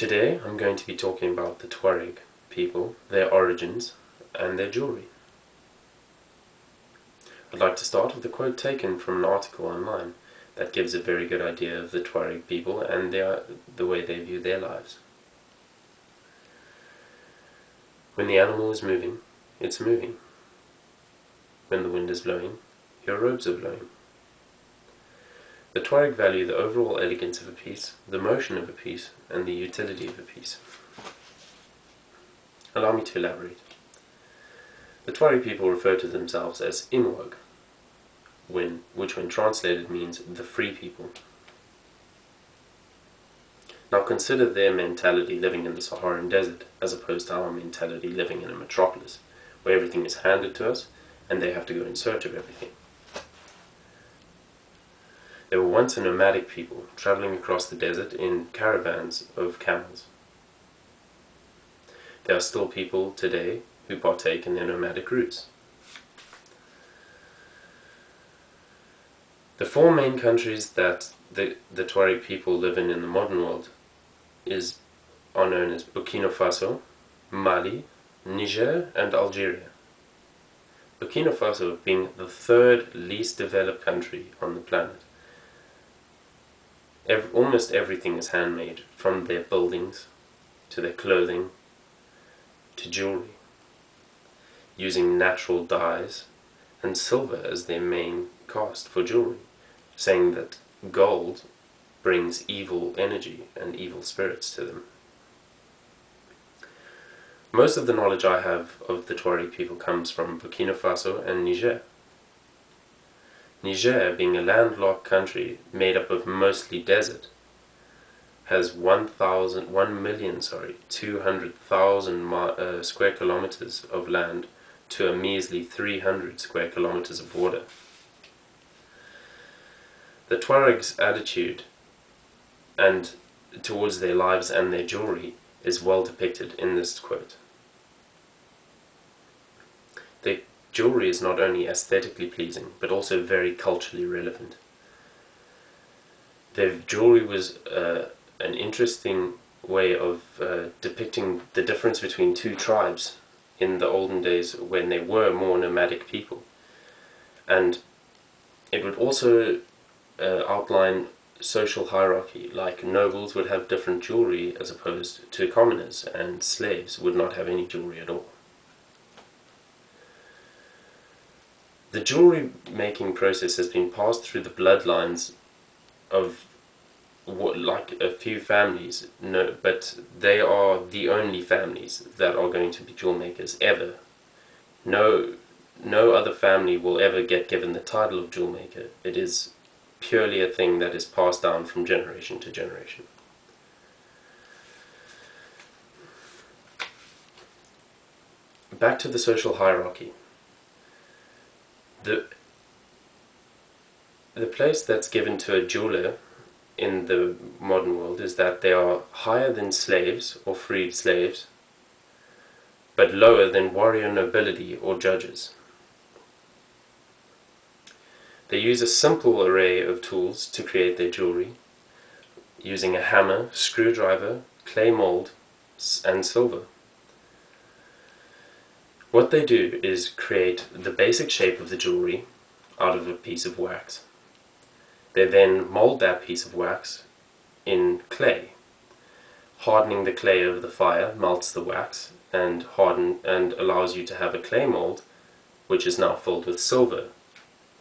Today I'm going to be talking about the Tuareg people, their origins, and their jewelry. I'd like to start with a quote taken from an article online that gives a very good idea of the Tuareg people and the way they view their lives. When the animal is moving, it's moving. When the wind is blowing, your robes are blowing. The Tuareg value the overall elegance of a piece, the motion of a piece, and the utility of a piece. Allow me to elaborate. The Tuareg people refer to themselves as Imwag, which when translated means the free people. Now consider their mentality living in the Saharan desert as opposed to our mentality living in a metropolis, where everything is handed to us and they have to go in search of everything. They were once a nomadic people, traveling across the desert in caravans of camels. There are still people today who partake in their nomadic routes. The four main countries that the Tuareg people live in the modern world are known as Burkina Faso, Mali, Niger, and Algeria. Burkina Faso being the third least developed country on the planet. Almost everything is handmade, from their buildings, to their clothing, to jewelry, using natural dyes and silver as their main cast for jewelry, saying that gold brings evil energy and evil spirits to them. Most of the knowledge I have of the Tuareg people comes from Burkina Faso and Niger. Niger, being a landlocked country made up of mostly desert, has 200,000 square kilometers of land to a measly 300 square kilometers of water. The Tuaregs' attitude towards their lives and their jewelry is well depicted in this quote. Their jewelry is not only aesthetically pleasing, but also very culturally relevant. Their jewelry was an interesting way of depicting the difference between two tribes in the olden days when they were more nomadic people. And it would also outline social hierarchy, like nobles would have different jewelry as opposed to commoners, and slaves would not have any jewelry at all. The jewelry making process has been passed through the bloodlines of like a few families, but they are the only families that are going to be jewel makers ever. No other family will ever get given the title of jewel maker. It is purely a thing that is passed down from generation to generation. Back to the social hierarchy. The place that's given to a jeweler in the modern world is that they are higher than slaves or freed slaves, but lower than warrior nobility or judges. They use a simple array of tools to create their jewelry, using a hammer, screwdriver, clay mold, and silver. What they do is create the basic shape of the jewelry out of a piece of wax. They then mold that piece of wax in clay. Hardening the clay over the fire melts the wax and allows you to have a clay mold, which is now filled with silver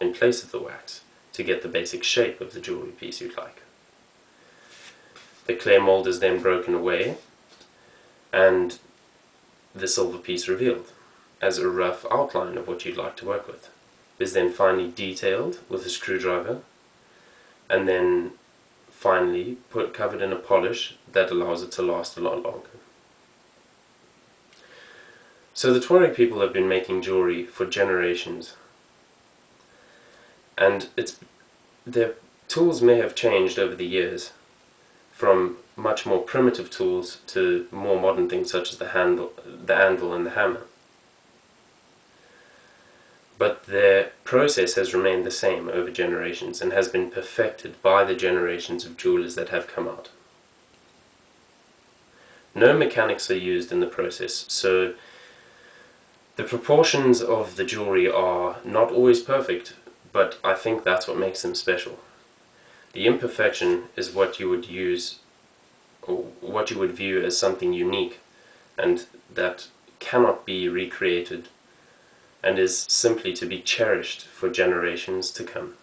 in place of the wax, to get the basic shape of the jewelry piece you'd like. The clay mold is then broken away and the silver piece revealed as a rough outline of what you'd like to work with. It is then finally detailed with a screwdriver and then finally covered in a polish that allows it to last a lot longer. So the Tuareg people have been making jewelry for generations, and their tools may have changed over the years, from much more primitive tools to more modern things such as the anvil and the hammer. But their process has remained the same over generations and has been perfected by the generations of jewelers that have come out. No mechanics are used in the process, so the proportions of the jewelry are not always perfect, but I think that's what makes them special. The imperfection is what you would use, or what you would view as something unique, and that cannot be recreated, and is simply to be cherished for generations to come.